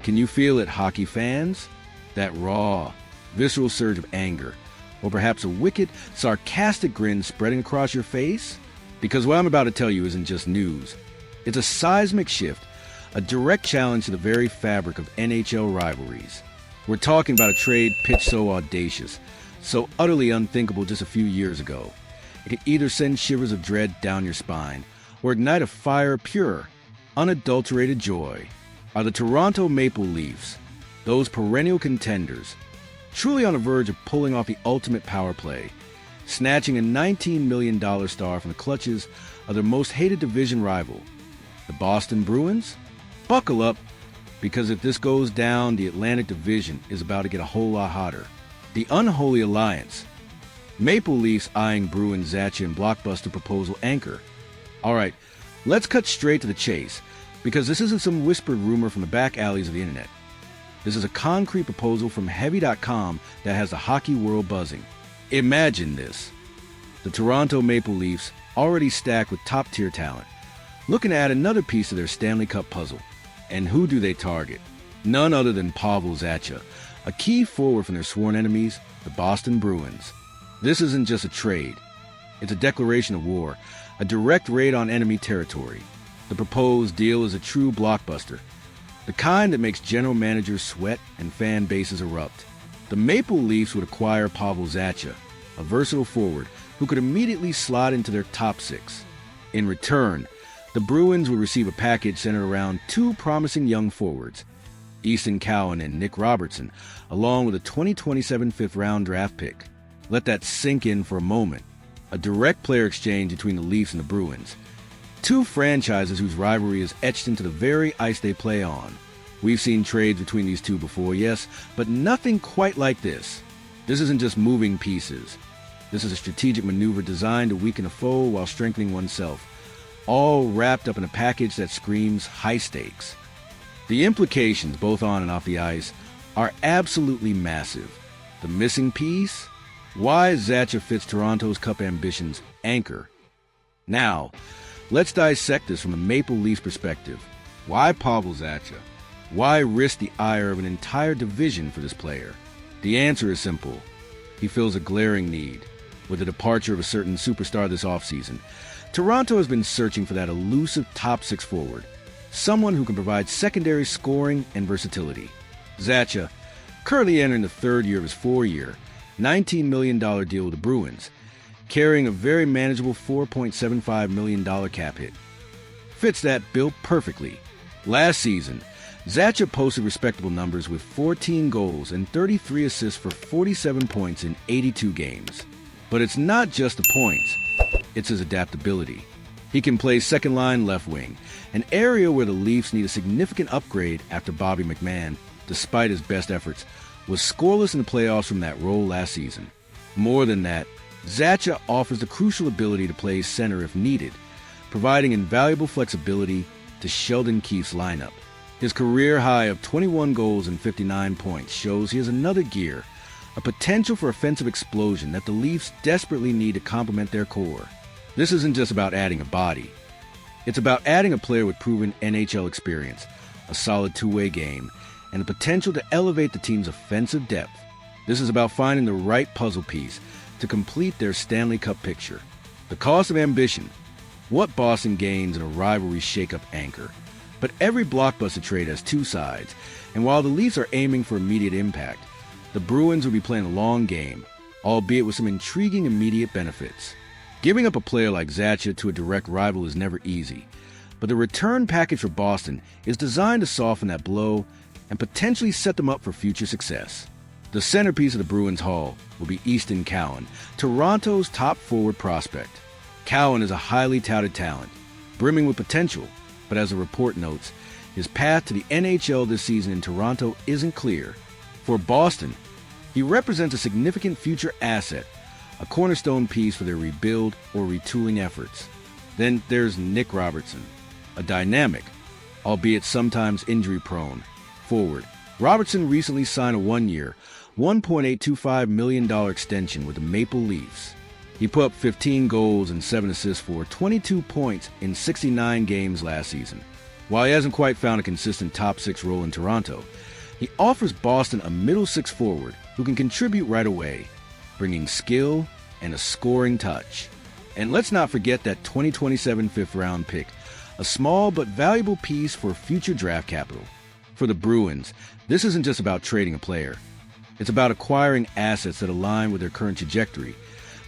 Can you feel it, hockey fans? That raw, visceral surge of anger, or perhaps a wicked, sarcastic grin spreading across your face? Because what I'm about to tell you isn't just news. It's a seismic shift, a direct challenge to the very fabric of NHL rivalries. We're talking about a trade pitched so audacious, so utterly unthinkable just a few years ago. It could either send shivers of dread down your spine, or ignite a fire of pure, unadulterated joy. Are the Toronto Maple Leafs, those perennial contenders, truly on the verge of pulling off the ultimate power play, snatching a $19 million star from the clutches of their most hated division rival, the Boston Bruins? Buckle up, because if this goes down, the Atlantic Division is about to get a whole lot hotter. The unholy alliance. Maple Leafs eyeing Bruins Zacha and blockbuster proposal anchor. All right, let's cut straight to the chase, because this isn't some whispered rumor from the back alleys of the internet. This is a concrete proposal from Heavy.com that has the hockey world buzzing. Imagine this. The Toronto Maple Leafs, already stacked with top-tier talent, looking to add another piece to their Stanley Cup puzzle. And who do they target? None other than Pavel Zacha, a key forward from their sworn enemies, the Boston Bruins. This isn't just a trade. It's a declaration of war, a direct raid on enemy territory. The proposed deal is a true blockbuster, the kind that makes general managers sweat and fan bases erupt. The Maple Leafs would acquire Pavel Zacha, a versatile forward who could immediately slot into their top six. In return, the Bruins would receive a package centered around two promising young forwards, Easton, Cowan, and Nick Robertson, along with a 2027 fifth-round draft pick. Let that sink in for a moment. A direct player exchange between the Leafs and the Bruins. Two franchises whose rivalry is etched into the very ice they play on. We've seen trades between these two before, yes, but nothing quite like this. This isn't just moving pieces. This is a strategic maneuver designed to weaken a foe while strengthening oneself, all wrapped up in a package that screams high stakes. The implications, both on and off the ice, are absolutely massive. The missing piece? Why Zacha fits Toronto's Cup ambitions anchor. Now, let's dissect this from a Maple Leafs perspective. Why Pavel Zacha? Why risk the ire of an entire division for this player? The answer is simple. He fills a glaring need. With the departure of a certain superstar this offseason, Toronto has been searching for that elusive top six forward, someone who can provide secondary scoring and versatility. Zacha, currently entering the third year of his four-year, $19 million deal with the Bruins, carrying a very manageable $4.75 million cap hit, fits that bill perfectly. Last season, Zacha posted respectable numbers with 14 goals and 33 assists for 47 points in 82 games. But it's not just the points, it's his adaptability. He can play second-line left wing, an area where the Leafs need a significant upgrade after Bobby McMahon, despite his best efforts, was scoreless in the playoffs from that role last season. More than that, Zacha offers the crucial ability to play center if needed, providing invaluable flexibility to Sheldon Keefe's lineup. His career high of 21 goals and 59 points shows he has another gear, a potential for offensive explosion that the Leafs desperately need to complement their core. This isn't just about adding a body. It's about adding a player with proven NHL experience, a solid two-way game, and the potential to elevate the team's offensive depth. This is about finding the right puzzle piece to complete their Stanley Cup picture. The cost of ambition. What Boston gains in a rivalry shakeup anchor. But every blockbuster trade has two sides, and while the Leafs are aiming for immediate impact, the Bruins will be playing a long game, albeit with some intriguing immediate benefits. Giving up a player like Zacha to a direct rival is never easy, but the return package for Boston is designed to soften that blow and potentially set them up for future success. The centerpiece of the Bruins' haul will be Easton Cowan, Toronto's top forward prospect. Cowan is a highly touted talent, brimming with potential, but as the report notes, his path to the NHL this season in Toronto isn't clear. For Boston, he represents a significant future asset, a cornerstone piece for their rebuild or retooling efforts. Then there's Nick Robertson, a dynamic, albeit sometimes injury-prone, forward. Robertson recently signed a one-year, $1.825 million extension with the Maple Leafs. He put up 15 goals and 7 assists for 22 points in 69 games last season. While he hasn't quite found a consistent top six role in Toronto, he offers Boston a middle six forward who can contribute right away, bringing skill and a scoring touch. And let's not forget that 2027 fifth-round pick, a small but valuable piece for future draft capital. For the Bruins, this isn't just about trading a player. It's about acquiring assets that align with their current trajectory,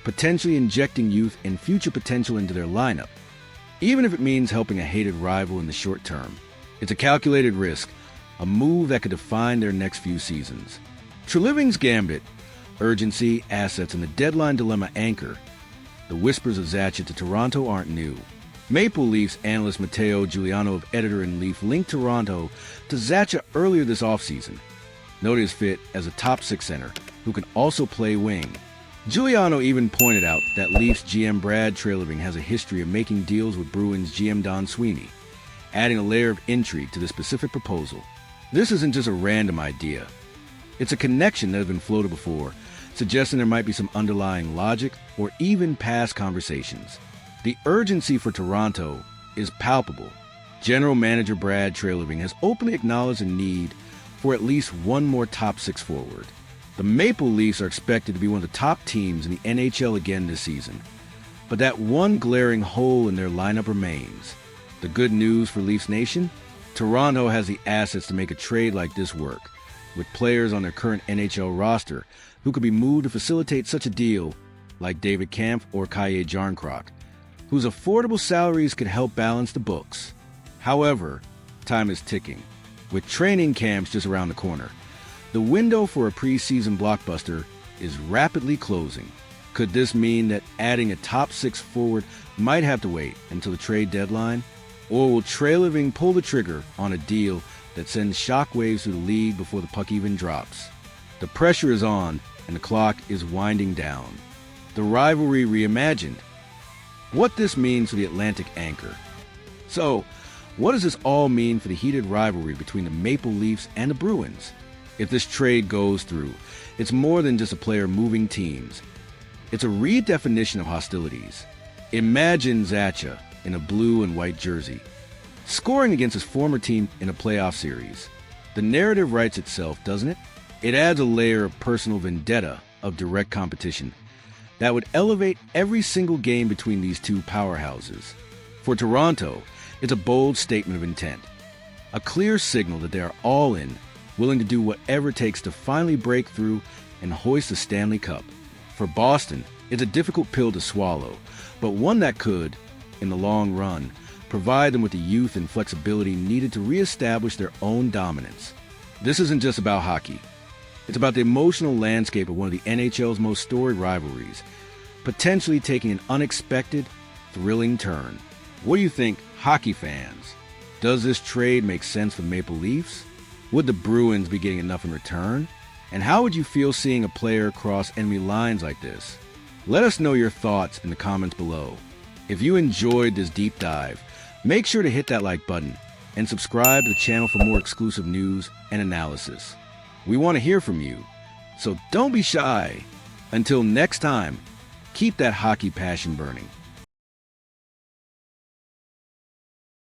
potentially injecting youth and future potential into their lineup, even if it means helping a hated rival in the short term. It's a calculated risk, a move that could define their next few seasons. Treliving's gambit, urgency, assets, and the deadline dilemma anchor the whispers of Zacha to Toronto aren't new. Maple Leafs analyst Matteo Giuliano of Editor-in-Leaf linked Toronto to Zacha earlier this offseason, noted his fit as a top six center who can also play wing. Giuliano even pointed out that Leafs GM Brad Treliving has a history of making deals with Bruins GM Don Sweeney, adding a layer of intrigue to the specific proposal. This isn't just a random idea. It's a connection that has been floated before, suggesting there might be some underlying logic or even past conversations. The urgency for Toronto is palpable. General Manager Brad Treliving has openly acknowledged a need for at least one more top six forward. The Maple Leafs are expected to be one of the top teams in the NHL again this season, but that one glaring hole in their lineup remains. The good news for Leafs Nation? Toronto has the assets to make a trade like this work, with players on their current NHL roster who could be moved to facilitate such a deal, like David Kampf or Kaye Jarnkrok, whose affordable salaries could help balance the books. However, time is ticking, with training camps just around the corner. The window for a preseason blockbuster is rapidly closing. Could this mean that adding a top six forward might have to wait until the trade deadline? Or will Treliving pull the trigger on a deal that sends shockwaves through the league before the puck even drops? The pressure is on, and the clock is winding down. The rivalry reimagined. What this means for the Atlantic anchor. So, what does this all mean for the heated rivalry between the Maple Leafs and the Bruins? If this trade goes through, it's more than just a player moving teams. It's a redefinition of hostilities. Imagine Zacha in a blue and white jersey, scoring against his former team in a playoff series. The narrative writes itself, doesn't it? It adds a layer of personal vendetta, of direct competition, that would elevate every single game between these two powerhouses. For Toronto, it's a bold statement of intent, a clear signal that they are all in, willing to do whatever it takes to finally break through and hoist the Stanley Cup. For Boston, it's a difficult pill to swallow, but one that could, in the long run, provide them with the youth and flexibility needed to reestablish their own dominance. This isn't just about hockey. It's about the emotional landscape of one of the NHL's most storied rivalries, potentially taking an unexpected, thrilling turn. What do you think, hockey fans? Does this trade make sense for the Maple Leafs? Would the Bruins be getting enough in return? And how would you feel seeing a player cross enemy lines like this? Let us know your thoughts in the comments below. If you enjoyed this deep dive, make sure to hit that like button and subscribe to the channel for more exclusive news and analysis. We want to hear from you, so don't be shy. Until next time, keep that hockey passion burning.